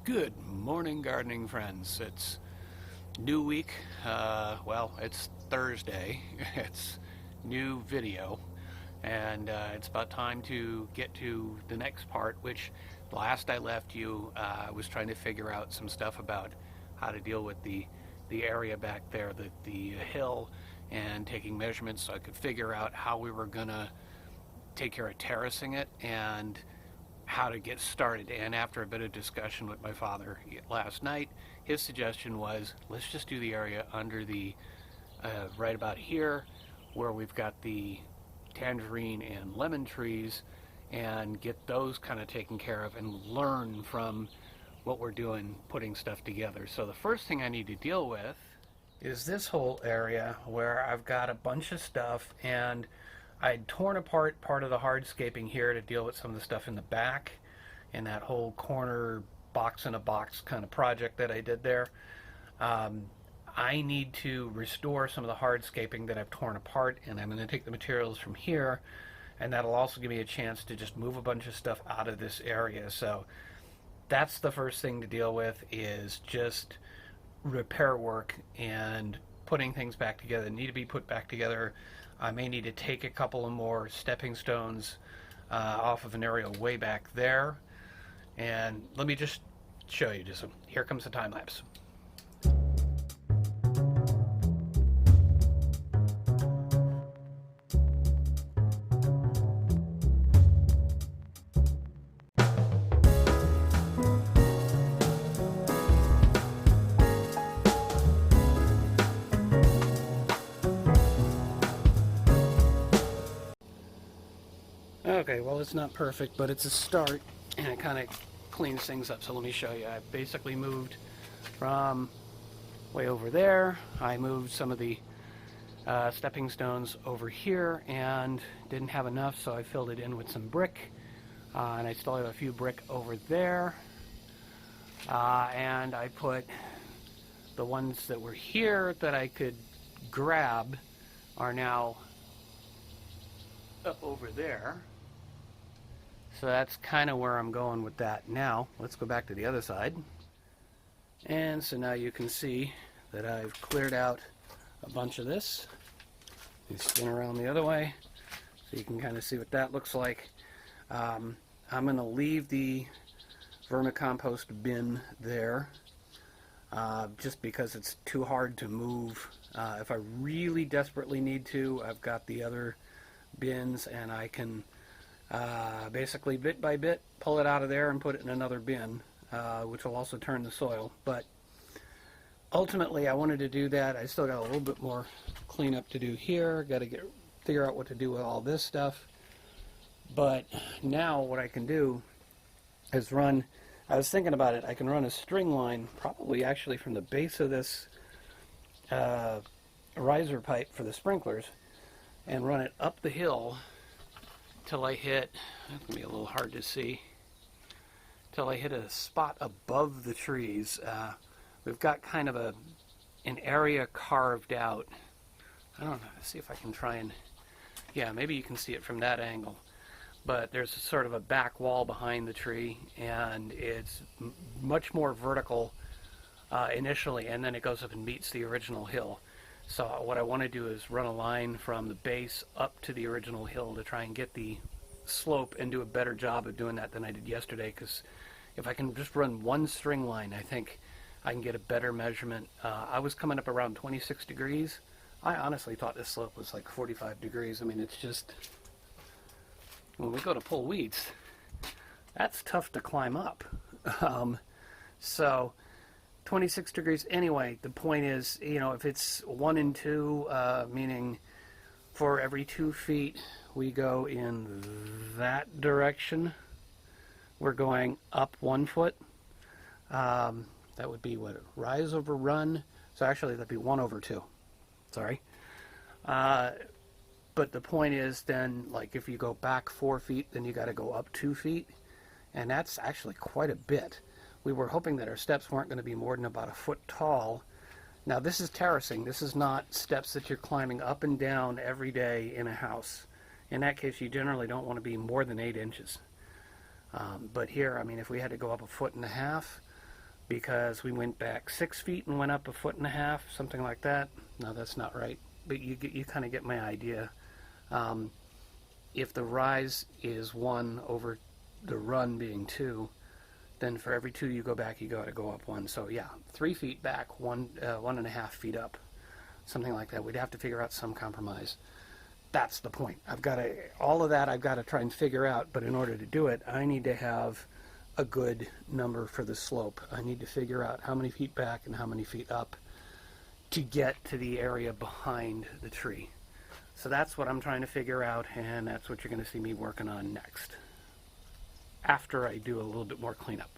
Good morning, gardening friends. It's new week. Well, it's Thursday. It's new video, and it's about time to get to the next part, which last I left you, I was trying to figure out some stuff about how to deal with the area back there, the hill, and taking measurements so I could figure out how we were gonna take care of terracing it and how to get started. And after a bit of discussion with my father last night, his suggestion was, let's just do the area under the right about here where we've got the tangerine and lemon trees, and get those kind of taken care of and learn from what we're doing putting stuff together. So the first thing I need to deal with is this whole area where I've got a bunch of stuff, and I'd torn apart part of the hardscaping here to deal with some of the stuff in the back and that whole corner box in a box kind of project that I did there. I need to restore some of the hardscaping that I've torn apart, and I'm going to take the materials from here, and that'll also give me a chance to just move a bunch of stuff out of this area. So that's the first thing to deal with, is just repair work and putting things back together that need to be put back together. I may need to take a couple of more stepping stones off of an area way back there. And let me just show you. Here comes the time lapse. Okay, well, it's not perfect, but it's a start, and it kind of cleans things up. So let me show you. I basically moved from way over there. I moved some of the stepping stones over here and didn't have enough, so I filled it in with some brick. And I still have a few brick over there. And I put the ones that were here that I could grab are now up over there. So that's kind of where I'm going with that. Now, let's go back to the other side. And so now you can see that I've cleared out a bunch of this. You spin around the other way so you can kind of see what that looks like. I'm going to leave the vermicompost bin there just because it's too hard to move. If I really desperately need to, I've got the other bins, and I can basically bit by bit pull it out of there and put it in another bin, which will also turn the soil. But ultimately I wanted to do that. I still got a little bit more cleanup to do here. Got to figure out what to do with all this stuff. But now what I can do is I was thinking about it, I can run a string line, probably actually from the base of this riser pipe for the sprinklers, and run it up the hill till I hit, it's going to be a little hard to see, till I hit a spot above the trees. We've got kind of an area carved out. I don't know, see if I can try and, yeah, maybe you can see it from that angle. But there's sort of a back wall behind the tree, and it's much more vertical initially, and then it goes up and meets the original hill. So what I want to do is run a line from the base up to the original hill to try and get the slope and do a better job of doing that than I did yesterday, because if I can just run one string line, I think I can get a better measurement. I was coming up around 26 degrees. I honestly thought this slope was like 45 degrees. I mean, it's just, when we go to pull weeds, that's tough to climb up. So 26 degrees. Anyway, the point is, you know, if it's 1 and 2, meaning for every 2 feet we go in that direction, we're going up 1 foot. That would be what, rise over run. So actually that'd be 1 over 2. Sorry. But the point is then, like, if you go back 4 feet, then you got to go up 2 feet. And that's actually quite a bit. We were hoping that our steps weren't going to be more than about 1 foot tall. Now this is terracing. This is not steps that you're climbing up and down every day in a house. In that case, you generally don't want to be more than 8 inches. But here, I mean, if we had to go up 1.5 feet, because we went back 6 feet and went up 1.5 feet, something like that. No, that's not right, but you kind of get my idea. If the rise is 1 over the run being 2, then for every 2 you go back, you got to go up 1. So yeah, 3 feet back, 1.5 feet up, something like that. We'd have to figure out some compromise. That's the point. All of that I've got to try and figure out, but in order to do it, I need to have a good number for the slope. I need to figure out how many feet back and how many feet up to get to the area behind the tree. So that's what I'm trying to figure out, and that's what you're going to see me working on next, after I do a little bit more cleanup.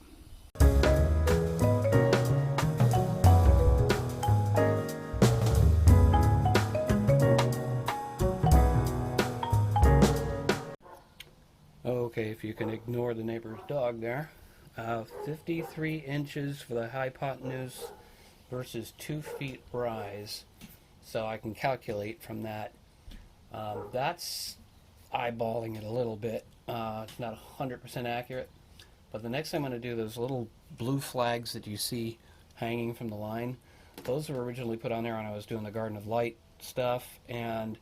Okay, if you can ignore the neighbor's dog there. 53 inches for the hypotenuse versus 2 feet rise. So I can calculate from that. That's eyeballing it a little bit. It's not 100% accurate. But the next thing I'm going to do, those little blue flags that you see hanging from the line, those were originally put on there when I was doing the Garden of Light stuff, and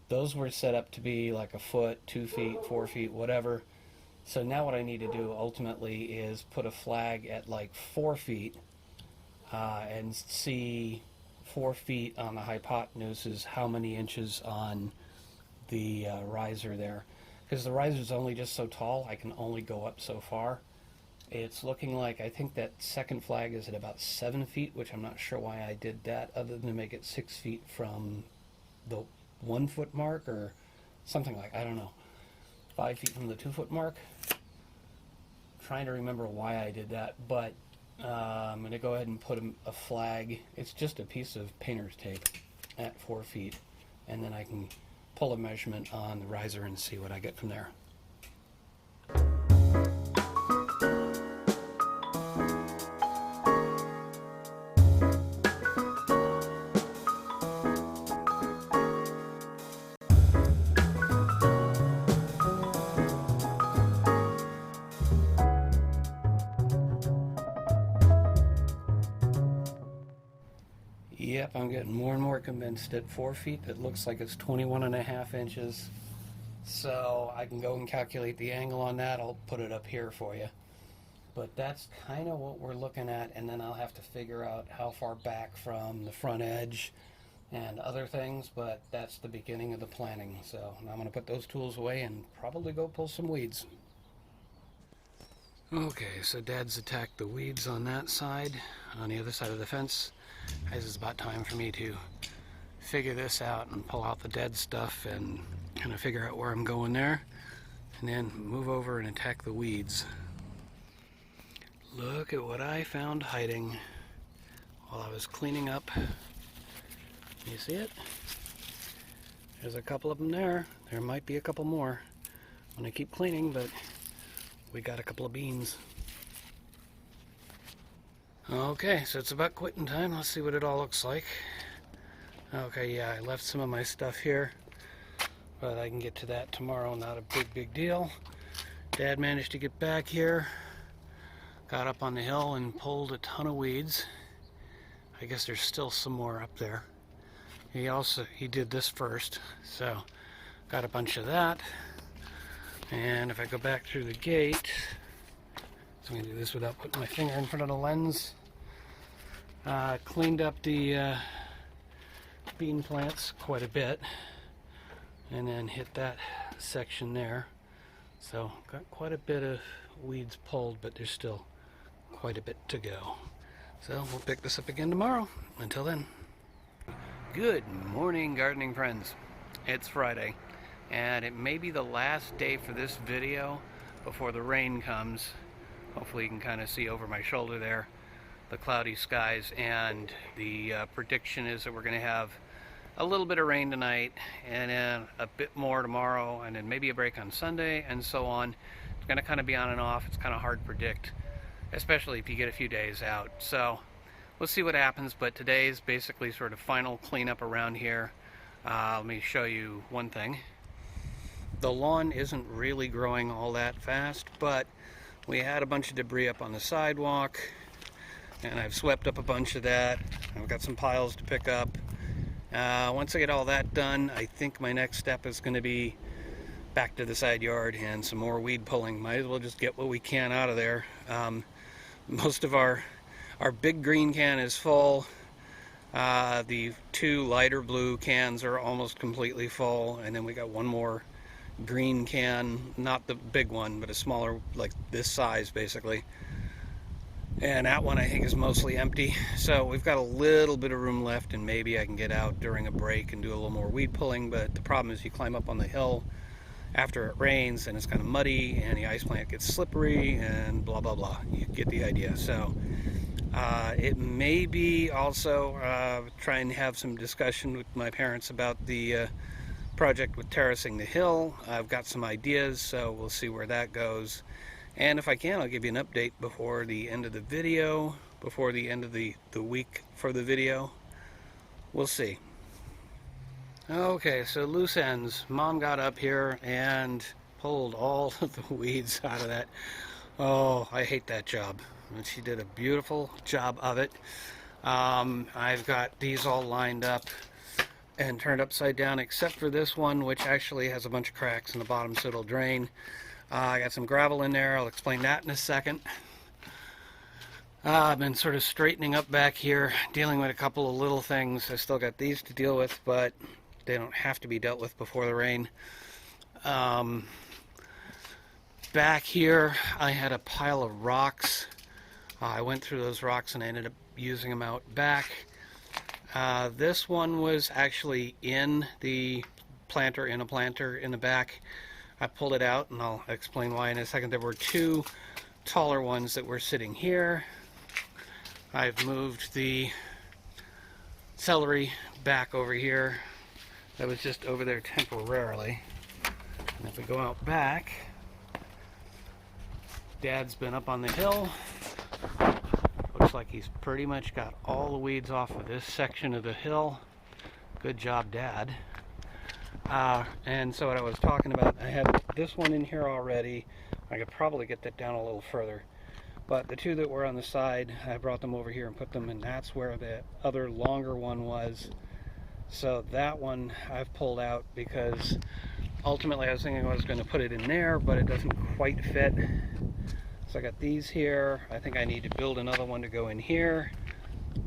those were set up to be like 1 foot, 2 feet, 4 feet, whatever. So now what I need to do ultimately is put a flag at like 4 feet and see 4 feet on the hypotenuse is how many inches on the riser there. Because the riser is only just so tall, I can only go up so far. It's looking like, I think that second flag is at about 7 feet, which I'm not sure why I did that, other than to make it 6 feet from the 1 foot mark, or something like, I don't know, 5 feet from the 2 foot mark. I'm trying to remember why I did that, but I'm going to go ahead and put a flag. It's just a piece of painter's tape at 4 feet, and then I can pull a measurement on the riser and see what I get from there. Yep, I'm getting more and more convinced at 4 feet that looks like it's 21.5 inches. So I can go and calculate the angle on that. I'll put it up here for you. But that's kind of what we're looking at, and then I'll have to figure out how far back from the front edge and other things, but that's the beginning of the planning. So I'm going to put those tools away and probably go pull some weeds. Okay, so Dad's attacked the weeds on that side, on the other side of the fence. Guys, it's about time for me to figure this out and pull out the dead stuff and kind of figure out where I'm going there, and then move over and attack the weeds. Look at what I found hiding while I was cleaning up. You see it? There's a couple of them there. There might be a couple more when I keep cleaning, but we got a couple of beans. Okay, so it's about quitting time. Let's see what it all looks like. Okay, yeah, I left some of my stuff here, but I can get to that tomorrow. Not a big deal. Dad managed to get back here, got up on the hill and pulled a ton of weeds. I guess there's still some more up there. He did this first, so got a bunch of that. And if I go back through the gate, so I'm going to do this without putting my finger in front of the lens. Cleaned up the bean plants quite a bit, and then hit that section there. So got quite a bit of weeds pulled, but there's still quite a bit to go. So we'll pick this up again tomorrow. Until then. Good morning, gardening friends. It's Friday, and it may be the last day for this video before the rain comes. Hopefully you can kind of see over my shoulder there the cloudy skies, and the prediction is that we're going to have a little bit of rain tonight, and then a bit more tomorrow, and then maybe a break on Sunday, and so on. It's going to kind of be on and off. It's kind of hard to predict, especially if you get a few days out. So we'll see what happens, but today's basically sort of final cleanup around here. Let me show you one thing. The lawn isn't really growing all that fast, but we had a bunch of debris up on the sidewalk. and I've swept up a bunch of that. I've got some piles to pick up. Once I get all that done, I think my next step is going to be back to the side yard and some more weed pulling. Might as well just get what we can out of there. Most of our big green can is full. The two lighter blue cans are almost completely full, and then we got one more green can, not the big one, but a smaller, like this size basically. And that one I think is mostly empty. So we've got a little bit of room left, and maybe I can get out during a break and do a little more weed pulling. But the problem is you climb up on the hill after it rains and it's kind of muddy and the ice plant gets slippery and blah blah blah. You get the idea. So it may be also try and have some discussion with my parents about the project with terracing the hill. I've got some ideas, so we'll see where that goes. And if I can, I'll give you an update before the end of the video, before the end of the week for the video. We'll see. Okay, so loose ends. Mom got up here and pulled all of the weeds out of that. Oh, I hate that job. And she did a beautiful job of it. I've got these all lined up and turned upside down, except for this one, which actually has a bunch of cracks in the bottom, so it'll drain. I got some gravel in there. I'll explain that in a second. I've been sort of straightening up back here, dealing with a couple of little things. I still got these to deal with, but they don't have to be dealt with before the rain. Back here, I had a pile of rocks. I went through those rocks and I ended up using them out back. This one was actually in the planter, in a planter in the back. I pulled it out, and I'll explain why in a second. There were two taller ones that were sitting here. I've moved the celery back over here. That was just over there temporarily. And if we go out back, Dad's been up on the hill. Looks like he's pretty much got all the weeds off of this section of the hill. Good job, Dad. And so what I was talking about, I had this one in here already. I could probably get that down a little further. But the two that were on the side, I brought them over here and put them in. That's where the other longer one was. So that one I've pulled out because ultimately I was thinking I was going to put it in there, but it doesn't quite fit. So I got these here. I think I need to build another one to go in here,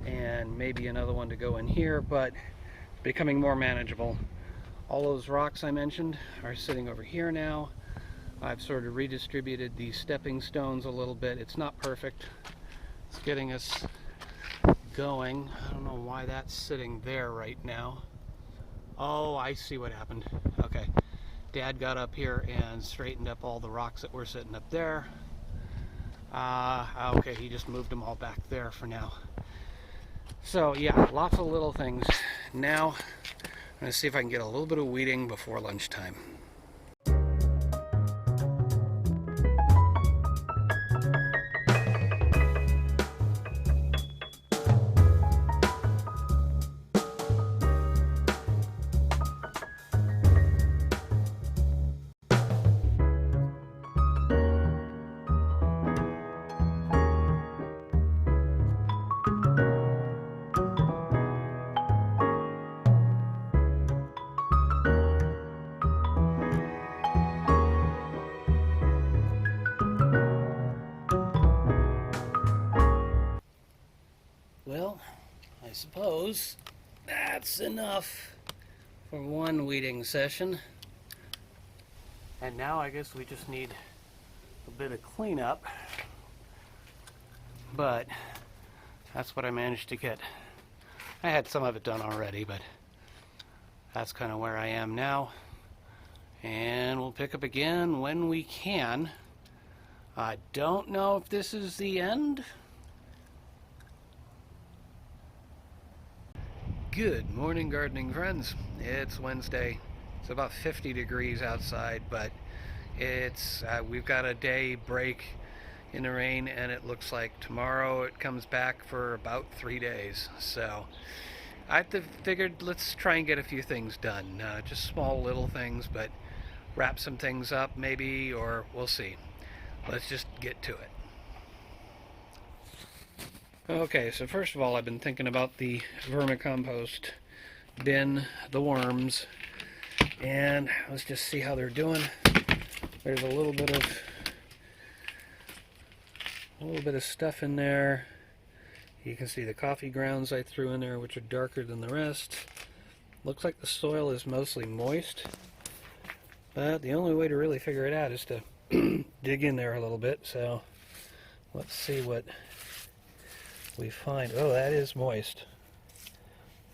and maybe another one to go in here, but it's becoming more manageable. All those rocks I mentioned are sitting over here now. I've sort of redistributed these stepping stones a little bit. It's not perfect. It's getting us going. I don't know why that's sitting there right now. Oh, I see what happened. Okay. Dad got up here and straightened up all the rocks that were sitting up there. Okay, he just moved them all back there for now. So yeah, lots of little things. Now, I'm going to see if I can get a little bit of weeding before lunchtime. Well, I suppose that's enough for one weeding session. And now I guess we just need a bit of cleanup. But that's what I managed to get. I had some of it done already, but that's kind of where I am now. And we'll pick up again when we can. I don't know if this is the end. Good morning, gardening friends. It's Wednesday. It's about 50 degrees outside, but it's we've got a day break in the rain, and it looks like tomorrow it comes back for about 3 days. So I figured let's try and get a few things done. Just small little things, but wrap some things up maybe, or we'll see. Let's just get to it. Okay, so first of all, I've been thinking about the vermicompost bin, the worms, and let's just see how they're doing. There's a little bit of stuff in there. You can see the coffee grounds I threw in there, which are darker than the rest. Looks like the soil is mostly moist, but the only way to really figure it out is to dig in there a little bit. So let's see what we find. Oh, that is moist.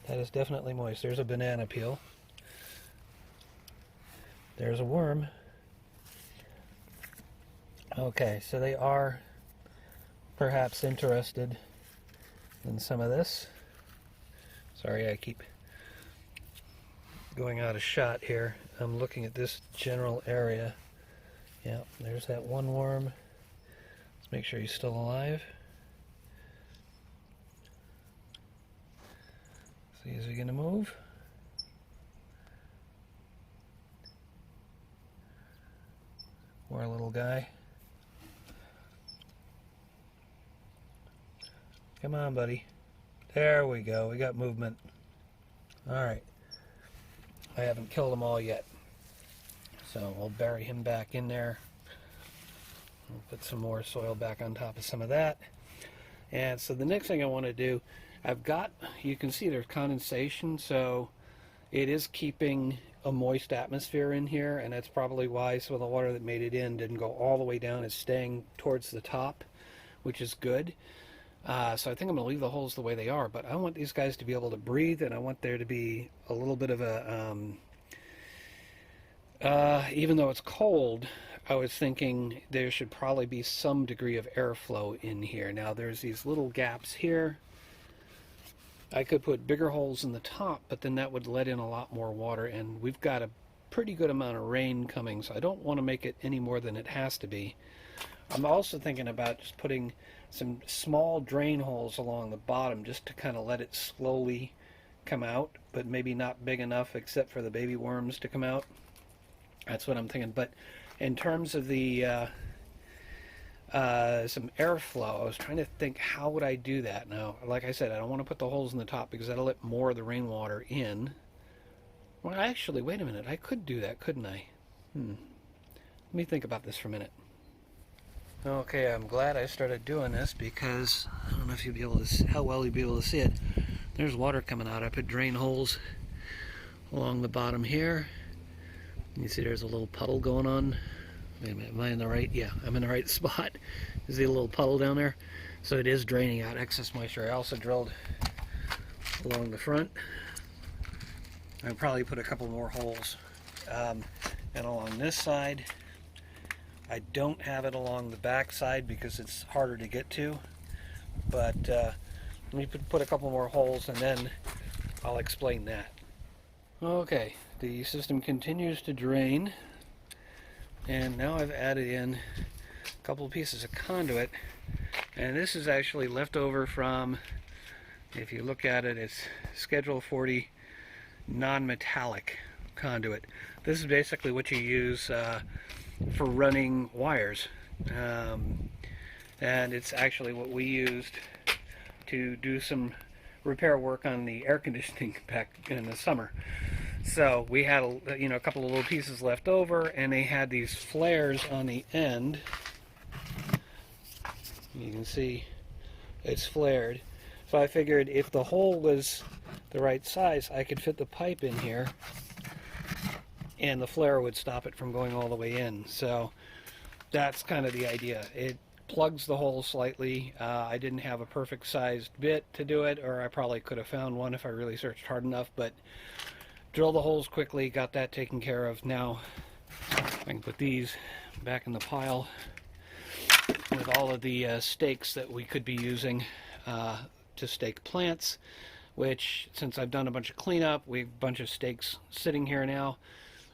That is definitely moist. There's a banana peel. There's a worm. Okay, so they are perhaps interested in some of this. Sorry, I keep going out of shot here. I'm looking at this general area. Yeah, there's that one worm. Let's make sure he's still alive. See, is he gonna move? Poor little guy. Come on, buddy. There we go. We got movement. Alright. I haven't killed them all yet. So we'll bury him back in there. We'll put some more soil back on top of some of that. And so the next thing I want to do, I've got, you can see there's condensation, so it is keeping a moist atmosphere in here, and that's probably why some of the water that made it in didn't go all the way down. It's staying towards the top, which is good. So I think I'm going to leave the holes the way they are, but I want these guys to be able to breathe, and I want there to be a little bit of a, even though it's cold, I was thinking there should probably be some degree of airflow in here. Now there's these little gaps here. I could put bigger holes in the top, but then that would let in a lot more water, and we've got a pretty good amount of rain coming, so I don't want to make it any more than it has to be. I'm also thinking about just putting some small drain holes along the bottom just to kind of let it slowly come out, but maybe not big enough except for the baby worms to come out. That's what I'm thinking. But in terms of the some airflow, I was trying to think, how would I do that? Now, like I said, I don't want to put the holes in the top because that'll let more of the rainwater in. Well, actually, wait a minute. I could do that, couldn't I? Let me think about this for a minute. Okay, I'm glad I started doing this because I don't know if you'll be able to see, how well you'll be able to see it. There's water coming out. I put drain holes along the bottom here. You see there's a little puddle going on. Wait a minute, am I in the right? Yeah, I'm in the right spot. You see a little puddle down there? So it is draining out excess moisture. I also drilled along the front. I'll probably put a couple more holes. And along this side, I don't have it along the back side because it's harder to get to. But let me put a couple more holes and then I'll explain that. Okay, the system continues to drain. And now I've added in a couple of pieces of conduit. And this is actually left over from, if you look at it, it's Schedule 40 non-metallic conduit. This is basically what you use for running wires. And it's actually what we used to do some repair work on the air conditioning back in the summer. So we had a couple of little pieces left over, and they had these flares on the end. You can see it's flared. So I figured if the hole was the right size, I could fit the pipe in here and the flare would stop it from going all the way in. So that's kind of the idea. It plugs the hole slightly. I didn't have a perfect sized bit to do it, or I probably could have found one if I really searched hard enough, but drilled the holes quickly, got that taken care of. Now I can put these back in the pile with all of the stakes that we could be using to stake plants, which, since I've done a bunch of cleanup, we have a bunch of stakes sitting here now.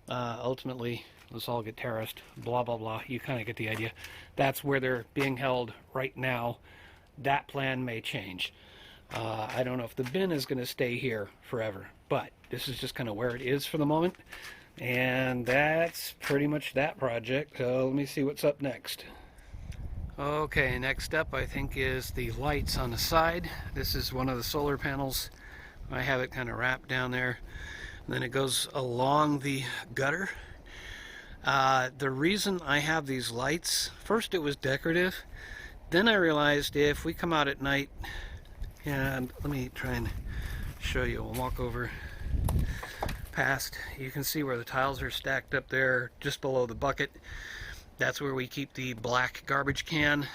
Ultimately, let's all get terraced, blah, blah, blah. You kind of get the idea. That's where they're being held right now. That plan may change. I don't know if the bin is going to stay here forever, but this is just kind of where it is for the moment. And that's pretty much that project. So let me see what's up next. Okay, next up I think is the lights on the side. This is one of the solar panels. I have it kind of wrapped down there. And then it goes along the gutter. The reason I have these lights, first it was decorative. Then I realized if we come out at night, and let me try and show you. We'll walk over past. You can see where the tiles are stacked up there just below the bucket. That's where we keep the black garbage can,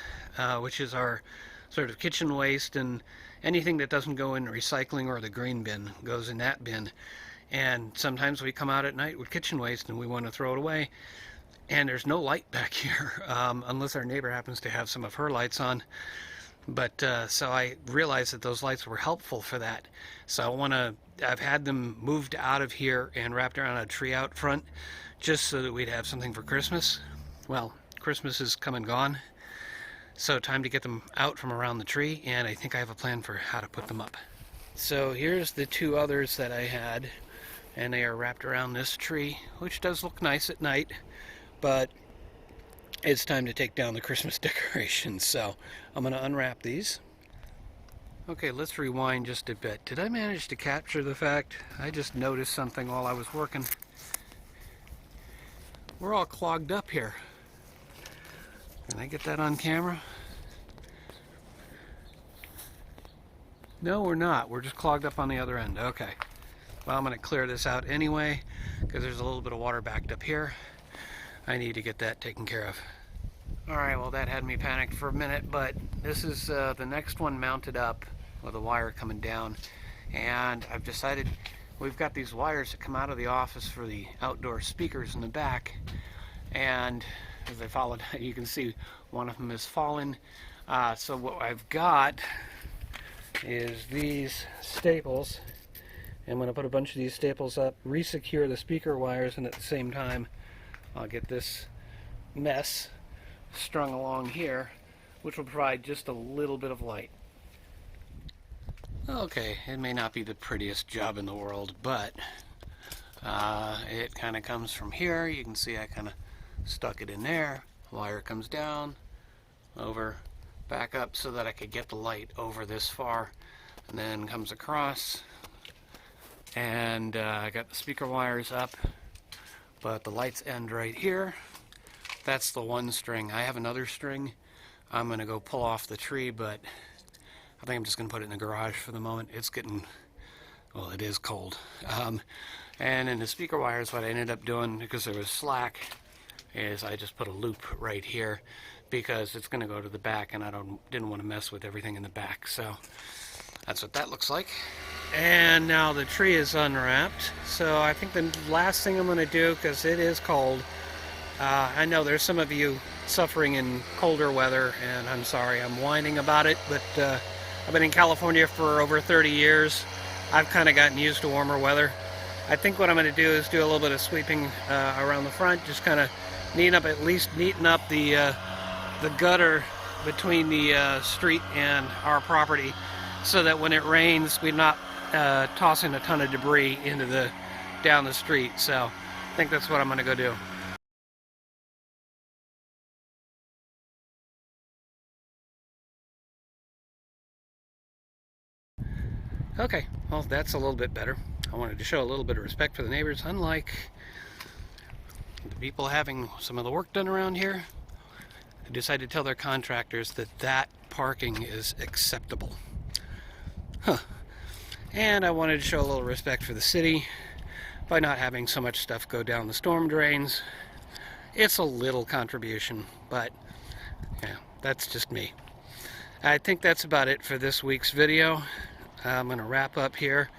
which is our sort of kitchen waste, and anything that doesn't go in recycling or the green bin goes in that bin. And sometimes we come out at night with kitchen waste and we want to throw it away, and there's no light back here, unless our neighbor happens to have some of her lights on. But so I realized that those lights were helpful for that. So I've had them moved out of here and wrapped around a tree out front, just so that we'd have something for Christmas. Well, Christmas is come and gone, so time to get them out from around the tree, and I think I have a plan for how to put them up. So here's the two others that I had, and they are wrapped around this tree, which does look nice at night, but it's time to take down the Christmas decorations, so I'm going to unwrap these. Okay, let's rewind just a bit. Did I manage to capture the fact? I just noticed something while I was working. We're all clogged up here. Can I get that on camera? No, we're not. We're just clogged up on the other end. Okay. Well, I'm going to clear this out anyway, because there's a little bit of water backed up here. I need to get that taken care of. Alright, well that had me panicked for a minute, but this is the next one mounted up with a wire coming down. And I've decided we've got these wires that come out of the office for the outdoor speakers in the back. And as I followed, you can see one of them has fallen. So what I've got is these staples. I'm going to put a bunch of these staples up, re-secure the speaker wires, and at the same time I'll get this mess strung along here, which will provide just a little bit of light. Okay, it may not be the prettiest job in the world, but it kind of comes from here. You can see I kind of stuck it in there. Wire comes down, over, back up so that I could get the light over this far, and then comes across, and I got the speaker wires up, but the lights end right here. That's the one string. I have another string I'm going to go pull off the tree, but I think I'm just going to put it in the garage for the moment. It's getting, well, it is cold. And in the speaker wires, what I ended up doing, because there was slack, is I just put a loop right here, because it's going to go to the back, and I didn't want to mess with everything in the back. So that's what that looks like. And now the tree is unwrapped. So I think the last thing I'm going to do, because it is cold, I know there's some of you suffering in colder weather, and I'm sorry I'm whining about it, but I've been in California for over 30 years. I've kind of gotten used to warmer weather. I think what I'm going to do is do a little bit of sweeping around the front, just kind of neaten up the gutter between the street and our property, so that when it rains we're not tossing a ton of debris down the street. So I think that's what I'm going to go do. Okay, well that's a little bit better. I wanted to show a little bit of respect for the neighbors. Unlike the people having some of the work done around here, I decided to tell their contractors that parking is acceptable. And I wanted to show a little respect for the city by not having so much stuff go down the storm drains. It's a little contribution, but yeah, that's just me. I think that's about it for this week's video. I'm going to wrap up here,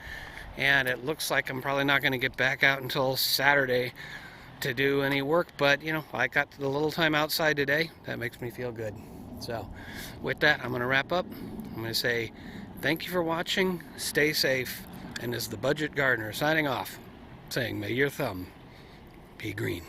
and it looks like I'm probably not going to get back out until Saturday to do any work, but you know, I got the little time outside today. That makes me feel good. So with that, I'm going to wrap up. I'm going to say thank you for watching, stay safe, and as the Budget Gardener signing off, saying may your thumb be green.